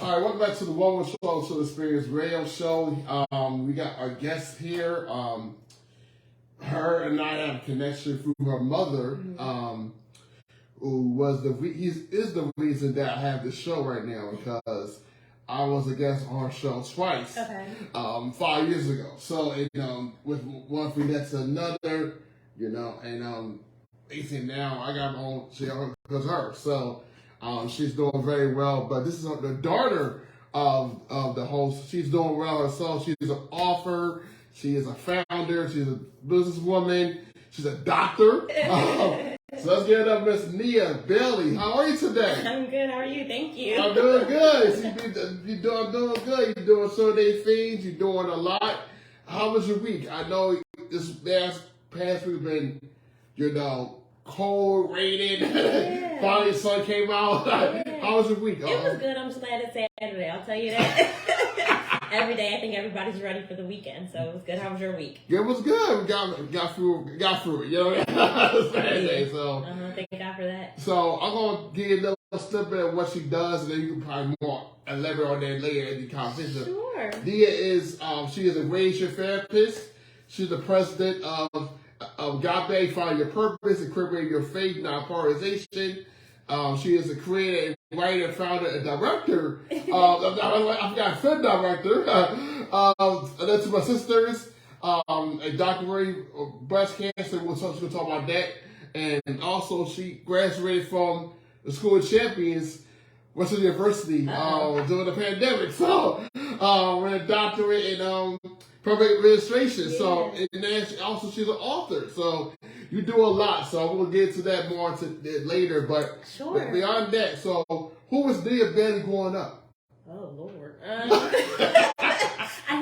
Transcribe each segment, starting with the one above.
All right, welcome back to the Woman Show to Experience Radio Show. We got our guest here. Her and I have a connection through her mother, who was is the reason that I have this show right now, because I was a guest on her show twice, 5 years ago. So, with one thing that's another, and basically now I got my own show because of her. So, she's doing very well. But this is the daughter of the host. She's doing well herself. She's an author. She is a founder. She's a businesswoman. She's a doctor. So let's get it up, Miss Nia Bailey. How are you today? I'm good. How are you? Thank you. I'm doing good. You're doing good. You're doing so many things. You're doing a lot. How was your week? I know this past week been, cold, raining. Yeah. Finally, the sun came out. Yeah. How was your week? It was good. I'm just glad it's Saturday. I'll tell you that. Every day, I think everybody's ready for the weekend, so it was good. How was your week? It was good. We got through it. Saturday, so. Thank God for that. So I'm gonna give you a little snippet of what she does, and then you can probably more elaborate on that later in the conversation. Sure. Nia is she is a radiation therapist. She's the president of God Bailey, Find Your Purpose, Incorporating Your Faith, Non-Polarization. She is a creator, writer, founder, and director. I forgot, film director. And then to my sisters, a doctorate of breast cancer. We'll talk about that. And also, she graduated from the School of Champions, Western University, during the pandemic. So, with a doctorate in public administration. Yeah. So, and then also she's an author. So, you do a lot. So, we'll get to that more later. But sure. Beyond that, so who was Nia Bailey growing up? Oh, Lord. I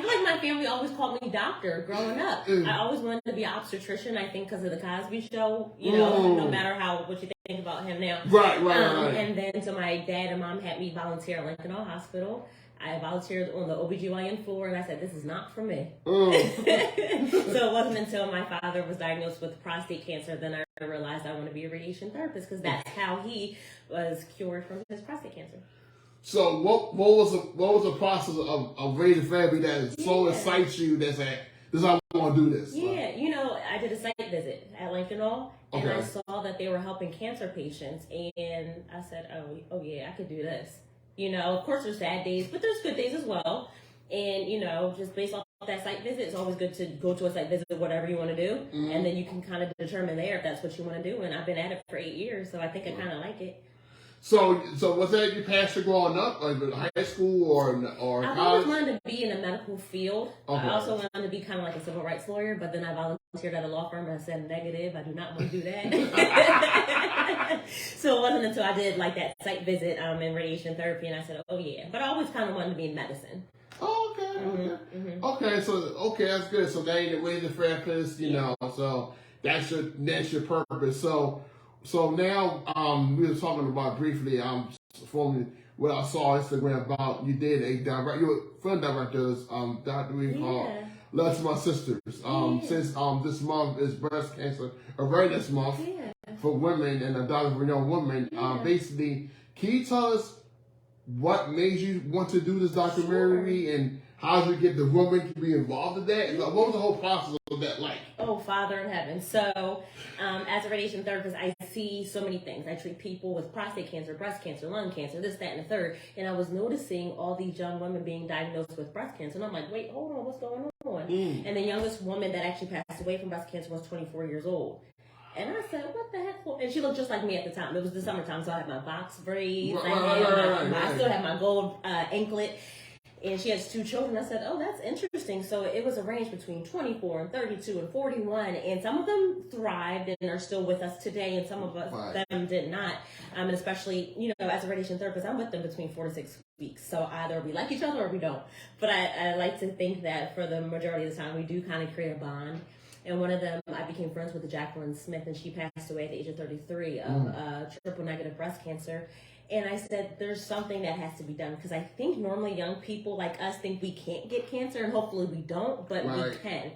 feel like my family always called me doctor growing up. I always wanted to be an obstetrician, I think, because of the Cosby Show. No matter what you think about him now. Right. And then so my dad and mom had me volunteer at Lincoln Hospital. I volunteered on the OBGYN floor, and I said, this is not for me. So it wasn't until my father was diagnosed with prostate cancer then I realized I want to be a radiation therapist, because that's how he was cured from his prostate cancer. So what was the process of radiation therapy that so excites you that said, this is how I want to do this? Yeah, I did a site visit at Lincoln and I saw that they were helping cancer patients, and I said, oh yeah, I could do this. Of course there's sad days, but there's good days as well. And, just based off that site visit, it's always good to go to a site visit, whatever you want to do. Mm-hmm. And then you can kind of determine there if that's what you want to do. And I've been at it for 8 years, so I think I kind of like it. So was that your passion growing up, like in high school or college? I've always wanted to be in the medical field. Okay. I also wanted to be kind of like a civil rights lawyer, but then I volunteered at a law firm and I said, negative, I do not want to do that. So it wasn't until I did like that site visit in radiation therapy, and I said, oh yeah. But I always kind of wanted to be in medicine. Oh, okay. Mm-hmm. Okay, that's good. So now you're the radiation therapist, so that's your purpose. So now, we were talking about briefly, from what I saw on Instagram about, you did you were film directors, documentary called Love to My Sisters. Since this month is Breast Cancer Awareness Month for women and a doctor for young women, basically, can you tell us what made you want to do this documentary and how did you get the woman to be involved in that? And what was the whole process of that like? Oh, Father in heaven. So, as a radiation therapist, I see so many things. I treat people with prostate cancer, breast cancer, lung cancer, this, that, and the third. And I was noticing all these young women being diagnosed with breast cancer. And I'm like, wait, hold on, what's going on? And the youngest woman that actually passed away from breast cancer was 24 years old. And I said, what the heck? And she looked just like me at the time. It was the summertime, so I had my box braids. I still had my gold anklet. And she has 2 children. I said, oh, that's interesting. So it was a range between 24 and 32 and 41. And some of them thrived and are still with us today. And some of them did not. And especially, as a radiation therapist, I'm with them between 4 to 6 weeks. So either we like each other or we don't. But I like to think that for the majority of the time, we do kind of create a bond. And one of them, I became friends with Jacqueline Smith, and she passed away at the age of 33 of triple negative breast cancer. And I said, there's something that has to be done, because I think normally young people like us think we can't get cancer, and hopefully we don't, but we can.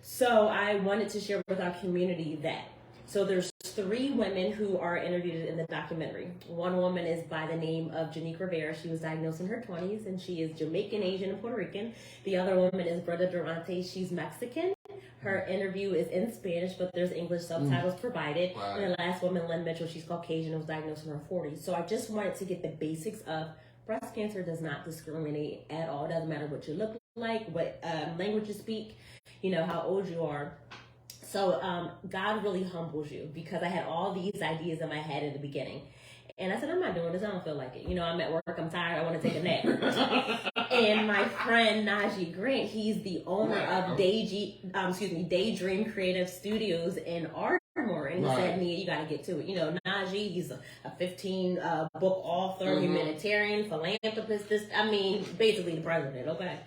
So I wanted to share with our community that. So there's 3 women who are interviewed in the documentary. One woman is by the name of Janique Rivera. She was diagnosed in her 20s, and she is Jamaican, Asian, and Puerto Rican. The other woman is Brenda Durante. She's Mexican. Her interview is in Spanish, but there's English subtitles provided. Right. And the last woman, Lynn Mitchell, she's Caucasian and was diagnosed in her 40s. So I just wanted to get the basics of breast cancer does not discriminate at all. It doesn't matter what you look like, what language you speak, how old you are. So God really humbles you, because I had all these ideas in my head in the beginning. And I said, I'm not doing this. I don't feel like it. I'm at work. I'm tired. I want to take a nap. And my friend Najee Grant, he's the owner of Daydream Creative Studios in Ardmore. And he said, Nia, you got to get to it. Najee, he's a 15-book author, humanitarian, philanthropist. Basically the president, okay?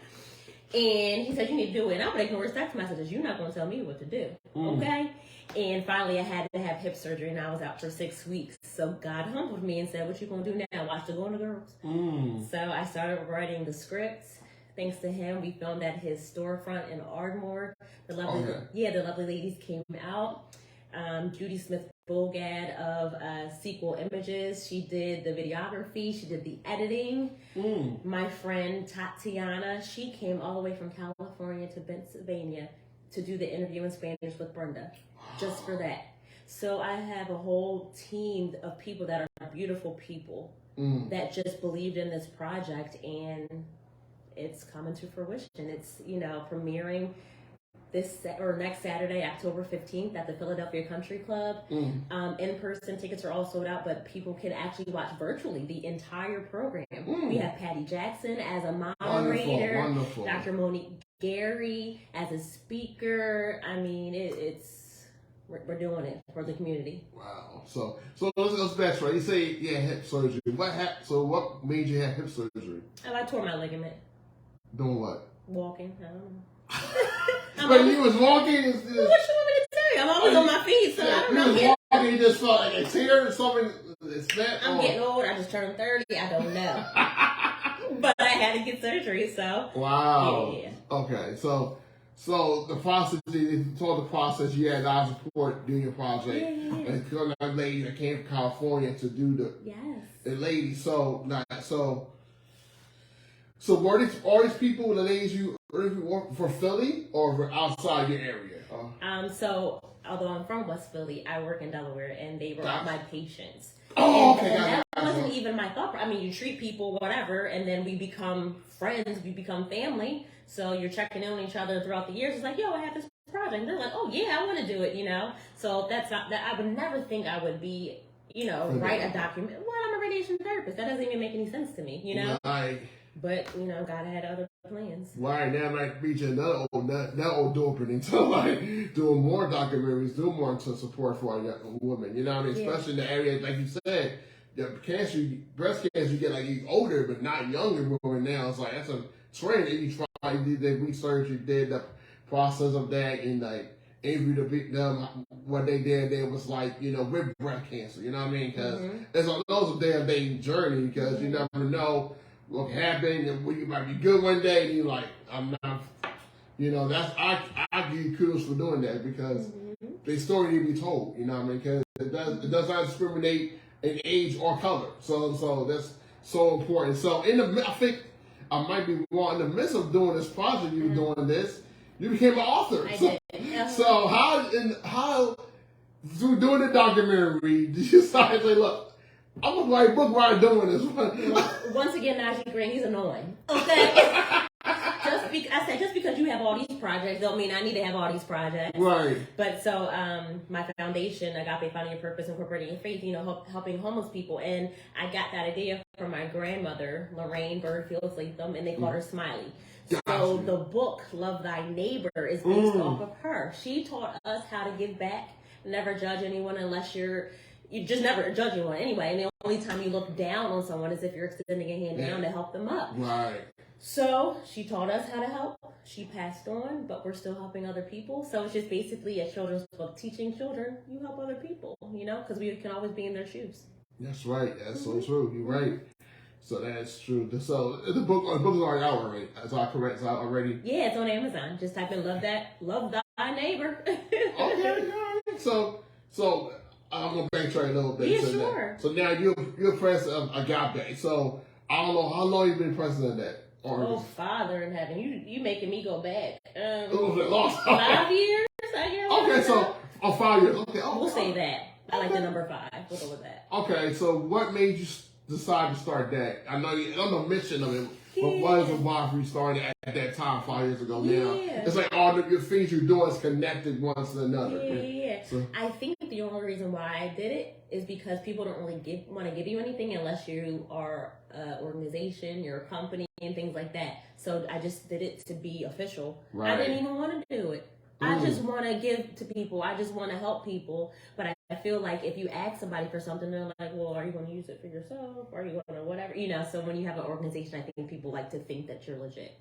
And he said, you need to do it. And I would ignore his text messages. You're not going to tell me what to do, okay? And finally, I had to have hip surgery, and I was out for 6 weeks. So God humbled me and said, what you going to do now? Watch the Golden Girls. So I started writing the scripts. Thanks to him, we filmed at his storefront in Ardmore. The lovely ladies came out. Judy Smith-Bogad of Sequel Images. She did the videography. She did the editing. My friend Tatiana, she came all the way from California to Pennsylvania to do the interview in Spanish with Brenda, just for that. So I have a whole team of people that are beautiful people that just believed in this project, and it's coming to fruition. It's, premiering next Saturday, October 15th at the Philadelphia Country Club. In-person tickets are all sold out, but people can actually watch virtually the entire program. We have Patty Jackson as a moderator, wonderful. Dr. Monique Gary as a speaker. We're doing it for the community. Wow. So let's backtrack. You say you had hip surgery. What made you have hip surgery? I tore my ligament. Doing what? Walking. I don't know. But you was walking. What you want me to tell you? I'm always on my feet, so I don't know. You was walking, you just felt like a tear or something. I'm getting old. I just turned 30. I don't know. But I had to get surgery, so. Wow. Yeah. Okay, so the process, you told the process, you had our support doing your project. Yeah. And that lady that came from California to do the lady. So were these all these people, the ladies you work for Philly or for outside your area? So although I'm from West Philly, I work in Delaware, and they were all my patients. Okay. And that wasn't even my thought. You treat people, whatever, and then we become friends, we become family. So you're checking in on each other throughout the years. It's like, yo, I have this project. And they're like, oh yeah, I want to do it, So that's not that. I would never think I would be, write a document. Well, I'm a radiation therapist. That doesn't even make any sense to me, Right. But, God had other plans. Right, now I might reach another old opening to doing more documentaries, doing more to support for young women. You know what I mean? Especially in the area, like you said, the breast cancer, you get you older, but not younger women now. It's like, that's a trend that you try, you did the research, you did the process of that, and interviewed them, what they did there was with breast cancer. You know what I mean? Because it's a damn day journey, because you never know what happened, and you might be good one day, and you're like, I'm not, that's, I give you kudos for doing that, because the story need to be told, you know what I mean, because it does not discriminate in age or color, so that's so important. So I think I might be wrong, in the midst of doing this project, you were doing this, you became an author. So how through doing the documentary, did you start to say, look, I'm gonna write a book while I'm doing this. Once again, Najee Green, he's annoying. Okay. Just because you have all these projects don't mean I need to have all these projects. Right. But so my foundation, Agape Finding Your Purpose, Incorporating Your Faith, helping homeless people, and I got that idea from my grandmother, Lorraine Birdfield Latham, and they called her Smiley. So the book Love Thy Neighbor is based off of her. She taught us how to give back, never judge anyone unless you just never judge anyone anyway. And the only time you look down on someone is if you're extending a hand down to help them up. Right. So she taught us how to help. She passed on, but we're still helping other people. So it's just basically a children's book teaching children, you help other people, because we can always be in their shoes. That's right. That's so true. You're right. So that's true. So the book is already out already. Is that correct? It's out already? Yeah, it's on Amazon. Just type in Love Thy Neighbor. Okay. So I'm gonna backtrack a little bit. Yeah, to sure. That. So now you're president of Agape. So I don't know how long you've been president of that. Oh, Father in heaven, you making me go back. It was a long time. 5 years, I guess. Okay, so 5 years. Okay, we'll say that. I like the number 5. We'll go with that. Okay, so what made you decide to start that? I know you on the mission of it, but what is the why you started at that time 5 years ago? Now it's like all your things you're doing is connected one to another. Yeah. So, I think the only reason why I did it is because people don't really want to give you anything unless you are an organization, you're a company, and things like that. So I just did it to be official. Right. I didn't even want to do it. I just want to give to people. I just want to help people. But I feel like if you ask somebody for something, they're like, well, are you going to use it for yourself? Are you going to whatever? You know, so when you have an organization, I think people like to think that you're legit.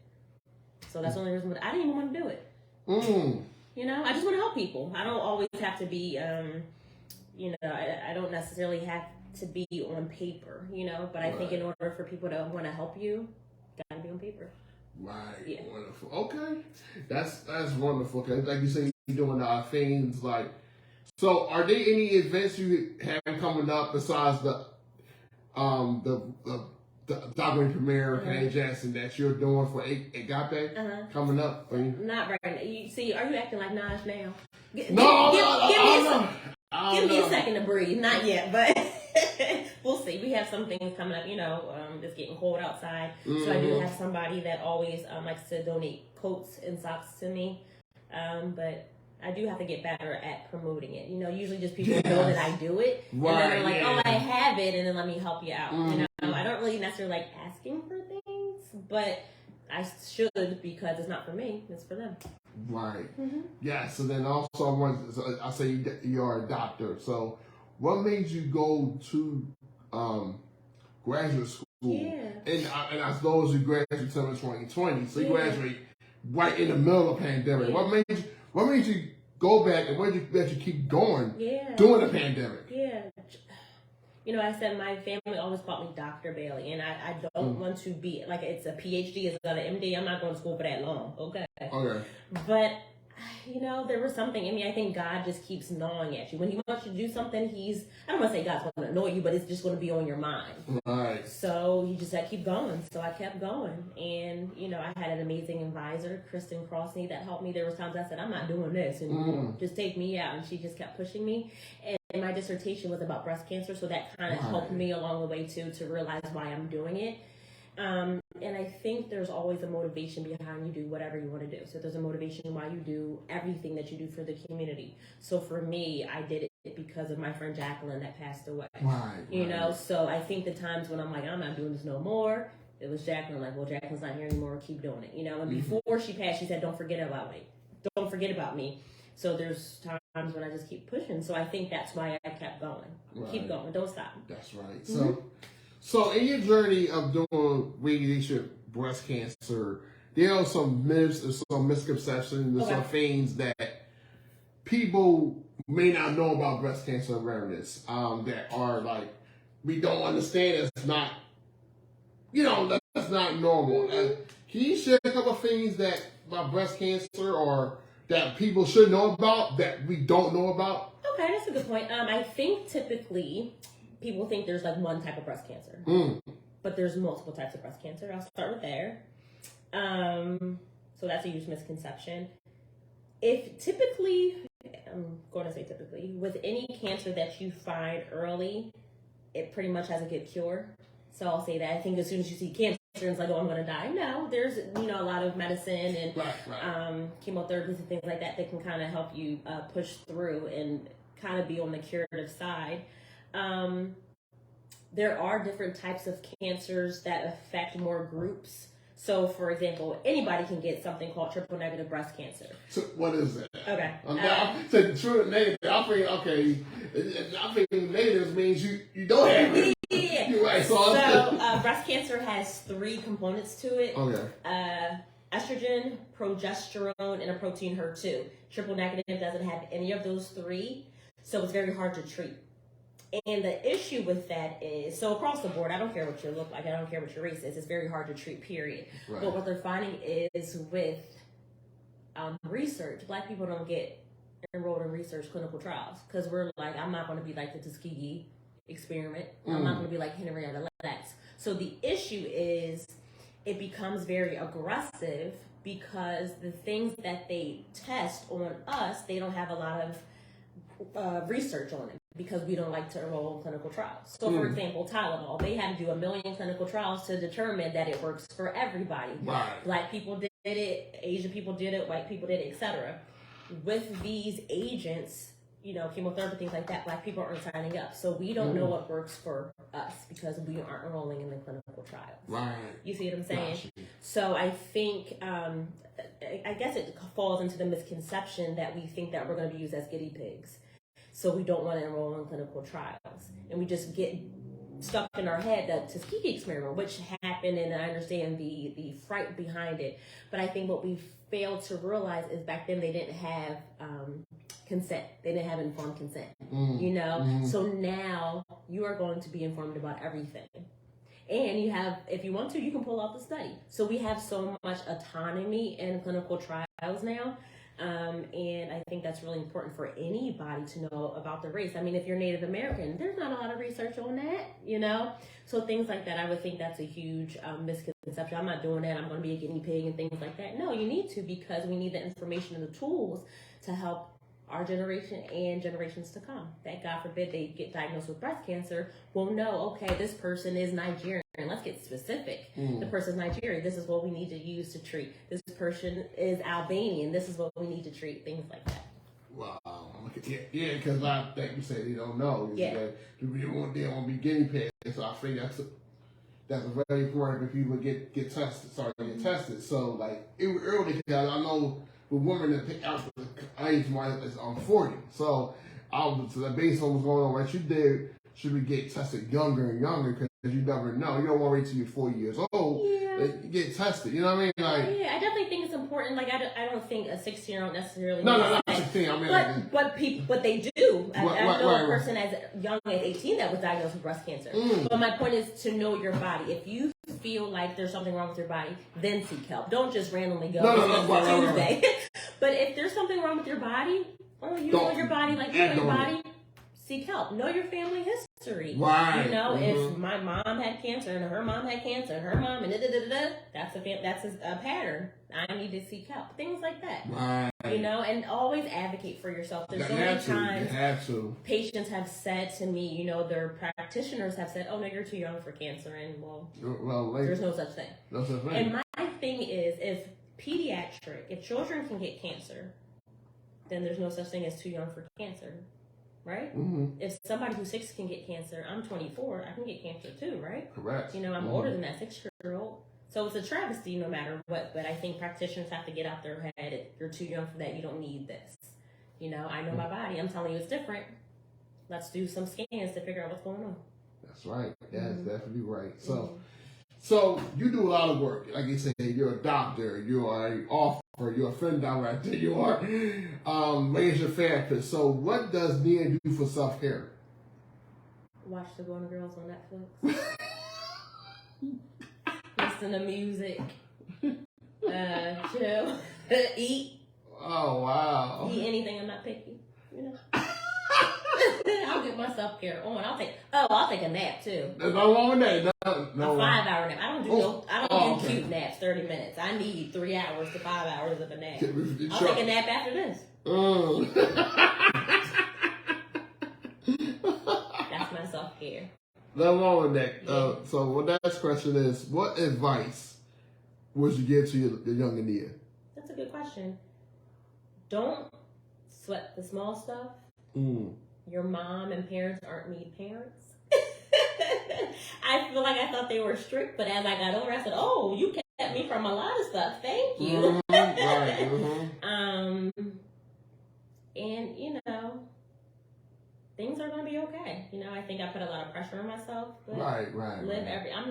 So that's the only reason. But I didn't even want to do it. You know, I just want to help people. I don't always have to be, you know, I don't necessarily have to be on paper, you know. But I think in order for people to want to help you, got to be on paper. Right. Yeah. Wonderful. Okay. That's wonderful. Okay. Like you say, you're doing things like. So, are there any events you have coming up besides the documentary premiere, Kenny Jackson, that you're doing for Agape coming up? Not right now. You see, are you acting like Naj now? Give me a second to breathe. Not yet, but we'll see. We have some things coming up. You know, it's getting cold outside, so I do have somebody that always likes to donate coats and socks to me. But I do have to get better at promoting it. You know, usually just people know that I do it, and then they're like, "Oh, I have it," and then let me help you out. You know, I don't really necessarily like asking for things, but I should because it's not for me; it's for them. Right. Yeah. So then also, I say you're a doctor. So, what made you go to graduate school? Yeah. And I suppose you graduated in 2020. So you graduate right in the middle of the pandemic. Yeah. What made you go back, and what did you let you keep going during the pandemic? Yeah. You know, I said my family always called me Dr. Bailey, and I don't want to be, like, it's a PhD, it's not an MD. I'm not going to school for that long, okay? But, you know, there was something in me. I think God just keeps gnawing at you. When he wants you to do something, I don't want to say God's going to annoy you, but it's just going to be on your mind. Right. So you just got to keep going. So I kept going. And, you know, I had an amazing advisor, Kristen Crossney, that helped me. There was times I said, I'm not doing this, and just take me out. And she just kept pushing me. And my dissertation was about breast cancer, so that kind of helped me along the way, too, to realize why I'm doing it. And I think there's always a motivation behind you do whatever you want to do. So there's a motivation why you do everything that you do for the community. So for me, I did it because of my friend Jacqueline that passed away. You know, so I think the times when I'm like, I'm not doing this no more, it was Jacqueline like, well, Jacqueline's not here anymore, keep doing it. You know, and before she passed, she said, don't forget about me. Don't forget about me. So there's times when I just keep pushing. So I think that's why I kept going. Keep going. Don't stop. That's right. So in your journey of doing radiation breast cancer, there are some myths and some misconceptions and some things that people may not know about breast cancer awareness that are like, we don't understand. It's not, you know, that's not normal. Can you share a couple of things about breast cancer or that people should know about that we don't know about? Okay, that's a good point. I think typically people think there's like one type of breast cancer, but there's multiple types of breast cancer. I'll start with there. So that's a huge misconception. I'm going to say typically, with any cancer that you find early, it pretty much has a good cure. So I'll say that. I think as soon as you see cancer, it's like, oh, I'm going to die. No, there's, you know, a lot of medicine and chemotherapies and things like that can kind of help you push through and kind of be on the curative side. There are different types of cancers that affect more groups. So, for example, anybody can get something called triple negative breast cancer. So, what is that? Okay. So, true negative. I think negative means you don't have it. Yeah. You're right. So breast cancer has 3 components to it. Okay. Estrogen, progesterone, and a protein HER2. Triple negative doesn't have any of those 3, so it's very hard to treat. And the issue with that is, so across the board, I don't care what you look like, I don't care what your race is, it's very hard to treat, period. But what they're finding is with research, Black people don't get enrolled in research clinical trials because we're like, I'm not going to be like the Tuskegee experiment. I'm not going to be like Henrietta Lacks. So the issue is it becomes very aggressive because the things that they test on us, they don't have a lot of research on it because we don't like to enroll in clinical trials. So, for example, Tylenol, they had to do 1 million clinical trials to determine that it works for everybody. Right. Black people did it, Asian people did it, white people did it, etc. With these agents, you know, chemotherapy, things like that, Black people aren't signing up. So we don't know what works for us because we aren't enrolling in the clinical trials. Right. You see what I'm saying? Gotcha. So I think, I guess it falls into the misconception that we think that we're going to be used as guinea pigs. So we don't want to enroll in clinical trials. And we just get stuck in our head that Tuskegee experiment, which happened, and I understand the fright behind it. But I think what we failed to realize is back then they didn't have consent. They didn't have informed consent, you know? So now you are going to be informed about everything. And you have, if you want to, you can pull out the study. So we have so much autonomy in clinical trials now. And I think that's really important for anybody to know about the race. I mean, if you're Native American, there's not a lot of research on that, you know? So things like that, I would think that's a huge misconception. I'm not doing that. I'm going to be a guinea pig and things like that. No, you need to, because we need the information and the tools to help our generation and generations to come. That God forbid they get diagnosed with breast cancer, we'll know, okay, this person is Nigerian. Let's get specific. The person's Nigerian. This is what we need to use to treat. This person is Albanian. This is what we need to treat. Things like that. Wow. Yeah, because a lot of things you say they don't know. Yeah. They won't be guinea pigs. So I think that's very important when people get tested, get tested. So like early, because I know the woman that picked out the age mark is 40. So based on what's going on, what you did, should we get tested younger and younger? Because you never know. You don't want to wait till you're 40 years old. Yeah. Get tested. You know what I mean? Like, yeah, I definitely think it's important. Like, I don't think a 16-year-old necessarily. No, not 16. I mean, but they do. I know a person as young as 18 that was diagnosed with breast cancer. But my point is to know your body. If you feel like there's something wrong with your body, then seek help. Don't just randomly go Tuesday. But if there's something wrong with your body, or you know your body, like you know your body, seek help. Know your family history. Right. You know, if my mom had cancer and her mom had cancer and her mom and that's a pattern. I need to seek help. Things like that. Right. You know, and always advocate for yourself. There's so many times patients have said to me, you know, their practitioners have said, "Oh no, you're too young for cancer," and there's no such thing. No such thing. And my thing is, if children can get cancer, then there's no such thing as too young for cancer. Right? If somebody who's 6 can get cancer, I'm 24, I can get cancer too, right? Correct. You know, I'm older than that 6-year-old. So it's a travesty no matter what, but I think practitioners have to get out their head. You're too young for that. You don't need this. You know, I know my body. I'm telling you it's different. Let's do some scans to figure out what's going on. That's right. That's definitely right. So you do a lot of work. Like you say, you're a doctor, you are an author, you're a film director, you are major therapist. So what does Nia do for self-care? Watch the Golden Girls on Netflix. Listen to music. Chill. Eat. Oh, wow. Eat anything. I'm not picky. You know. I'll get my self-care on. I'll take a nap too. There's no wrong with that. No, a 5-hour nap. I don't do cute naps, 30 minutes. I need 3 hours to 5 hours of a nap. I'll take a nap after this. That's my self-care. No wrong with that. So the next question is, what advice would you give to the younger Nia? That's a good question. Don't sweat the small stuff. Your mom and parents aren't me parents. I feel like I thought they were strict, but as I got older, I said, "Oh, you kept me from a lot of stuff. Thank you." Right. And you know, things are gonna be okay. You know, I think I put a lot of pressure on myself. But I'm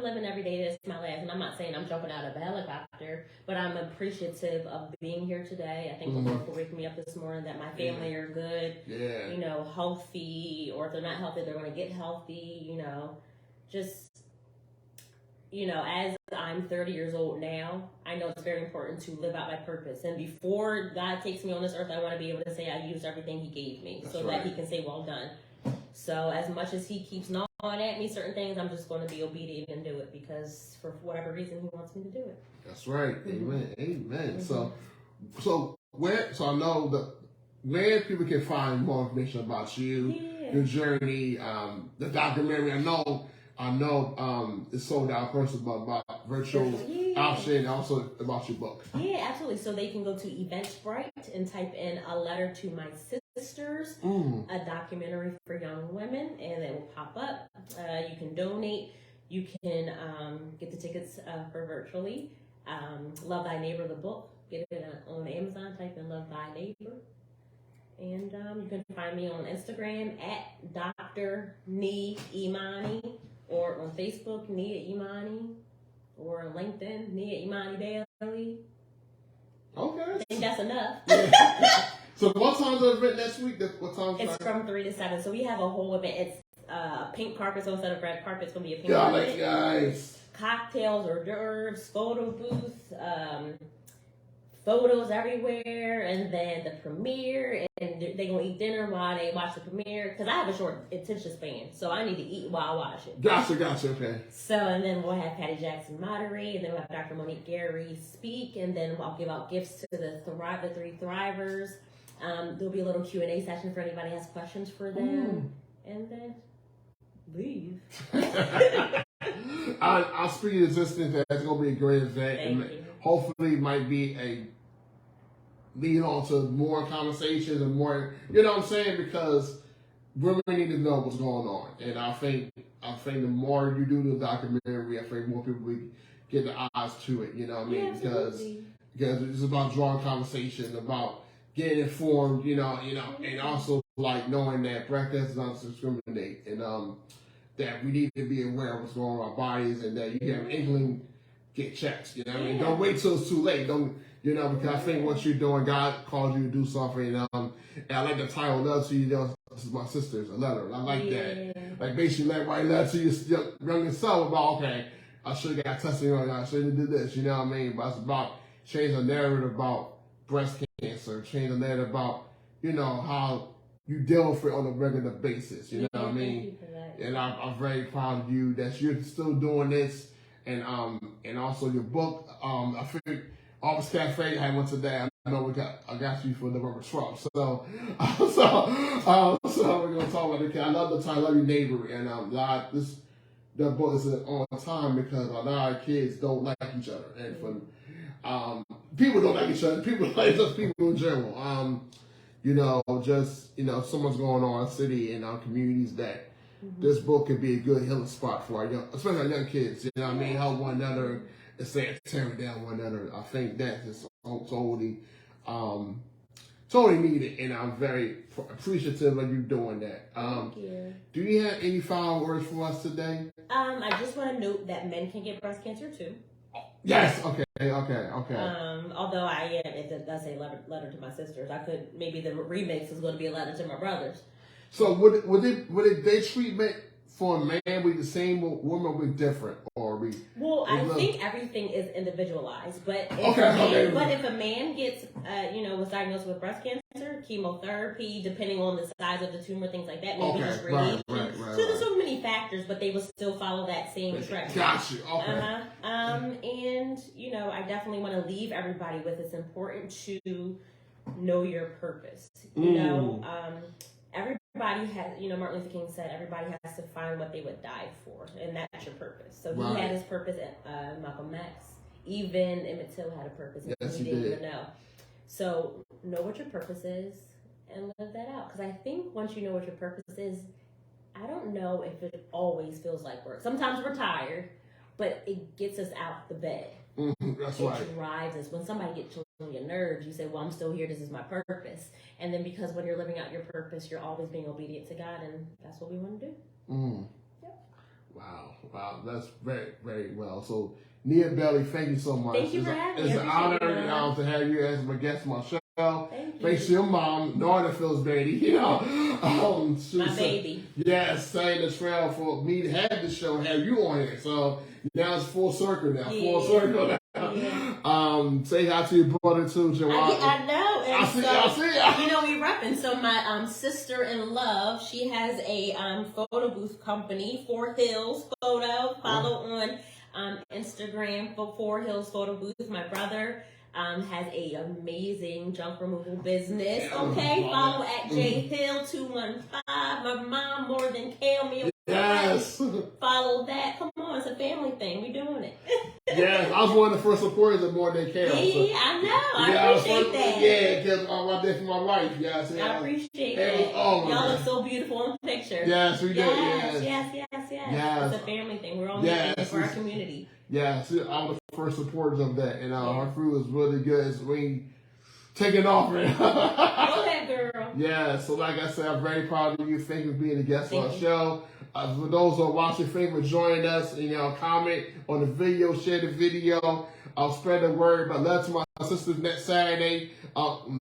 living every day that's my last, and I'm not saying I'm jumping out of a helicopter, but I'm appreciative of being here today. I think the Lord for waking me up this morning, that my family are good. Yeah. You know, healthy, or if they're not healthy, they're gonna get healthy. You know, just as I'm 30 years old now, I know it's very important to live out my purpose. And before God takes me on this earth, I want to be able to say I used everything He gave me, so that He can say, well done. So as much as He keeps gnawing at me certain things, I'm just going to be obedient and do it, because for whatever reason He wants me to do it. That's right. Amen. Amen. So I know where people can find more information about you, your journey, the documentary. I know it's sold out first about virtual option, and also about your book. Yeah, absolutely. So they can go to Eventbrite and type in A Letter to My Sisters, a documentary for young women, and it will pop up. You can donate. You can get the tickets for virtually. Love Thy Neighbor, the book. Get it on Amazon. Type in Love Thy Neighbor. And you can find me on Instagram at Dr. Nia Imani, or on Facebook, Nia Imani, or on LinkedIn, Nia Imani Bailey. Okay. I think that's enough. So what time's the event next week? What time? It's from 3 to 7. So we have a whole event. It's pink carpet, so instead of red carpet, it's going to be a pink carpet. Guys. Cocktails, hors d'oeuvres, photo booth, photos everywhere, and then the premiere, and they're going to eat dinner while they watch the premiere, because I have a short attention span, so I need to eat while I watch it. Gotcha, okay. So, and then we'll have Patty Jackson moderate, and then we'll have Dr. Monique Gary speak, and then I'll give out gifts to the 3 Thrivers. There'll be a little Q&A session for anybody who has questions for them, and then leave. I'll speak to existence. That's going to be a great event. Thank you. Hopefully it might be a lead on to more conversations and more, you know what I'm saying? Because women need to know what's going on. And I think the more you do the documentary, I think more people will get the eyes to it, you know what I mean? Yeah, because it's about drawing conversation, about getting informed, you know, and also like knowing that breast cancer doesn't discriminate, and that we need to be aware of what's going on in our bodies, and that you have an inkling, get checked, you know what I mean? Don't wait till it's too late. Don't, because I think what you're doing, God calls you to do something, and I like the title, Letter to You, this is my sisters, a letter. I like that. Like basically write a letter to your younger self about, okay, I should have got tested on, I should have did this, you know what I mean? But it's about changing the narrative about breast cancer, changing the narrative about, how you deal with it on a regular basis, you know what I mean? And I'm very proud of you that you're still doing this, and also your book. I think Office Cafe had one today. I know I got you for November 12th. So we're gonna talk about it. I love the title, I love your neighbor, and that book is on time because a lot of kids don't like each other, and people don't like each other. People like just people in general. Someone's going on in the city and our communities that this book could be a good healing spot for especially our young kids. You know what I mean? Help one another instead of tearing down one another. I think that is totally needed, and I'm very appreciative of you doing that. Thank you. Do you have any final words for us today? I just want to note that men can get breast cancer too. Yes. Okay. Although it does say letter to my sisters. Maybe the remix is going to be a letter to my brothers. So would they treatment for a man be the same, or woman be different, or be? Well, I think everything is individualized, but if a man gets was diagnosed with breast cancer, chemotherapy, depending on the size of the tumor, things like that, maybe just radiation. Right. So there's so many factors, but they will still follow that same track. Got you. Okay. And I definitely want to leave everybody with it's important to know your purpose. Everybody has, Martin Luther King said, everybody has to find what they would die for, and that's your purpose. So he had his purpose at Malcolm X. Even Emmett Till had a purpose, and he didn't even know. So know what your purpose is and live that out. Because I think once you know what your purpose is, I don't know if it always feels like work. Sometimes we're tired, but it gets us out the bed. That's right. It drives us. When somebody gets on your nerves, you say, well, I'm still here. This is my purpose. And then because when you're living out your purpose, you're always being obedient to God, and that's what we want to do. Yep. Wow. That's very, very well. So, Nia Bailey, thank you so much. Thank you for having me. It's an honor to have you as my guest on my show. well. Thank you. Thanks to your mom, knowing it feels baby, you know. My baby. Yes, setting the trail for me to have this show, have you on here. So now it's full circle now. Yeah. Full circle now. Yeah. Say hi to your brother too, Joanne. I know. And I see. you know, we repping. So my sister in love, she has a photo booth company, Four Hills Photo. Follow on Instagram for Four Hills Photo Booth. My brother has a amazing junk removal business. Okay, follow at J Hill 215. My mom more than Kale me. Yes. Follow that. Come on, it's a family thing. We doing it. Yes, I was one of the first supporters of More Than Kale. Yeah, I know. I appreciate that. Yeah, because I did for my wife. Yes, I appreciate that. Y'all look so beautiful in the picture. Yes, we did. Yes. Yes. It's a family thing. We're all making it for our community. Yeah, I was the first supporters of that, and our crew is really good. So we taking off, man. Go ahead, girl. Yeah, so like I said, I'm very proud of you. Thank you for being a guest on our show. For those who are watching, thank you for joining us. Comment on the video, share the video. I'll spread the word. But love to my sisters next Saturday.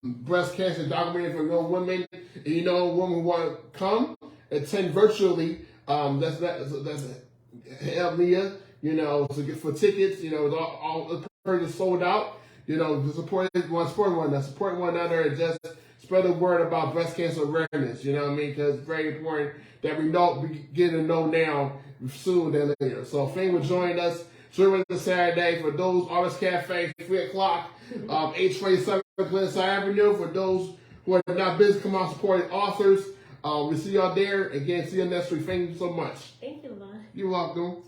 Breast cancer documentary for real women. And women who want to come attend virtually. That's help Nia. To get for tickets. All the purchase sold out. To support one another, and just spread the word about breast cancer awareness. You know what I mean? Because it's very important that we get to know now sooner than later. So thank you for joining us. Join us this Saturday for those Artist Cafe, 3 o'clock, 827 Glennside Avenue. For those who are not busy, come out supporting authors. We see y'all there. Again, see you next week. Thank you so much. Thank you, Lon. You're welcome.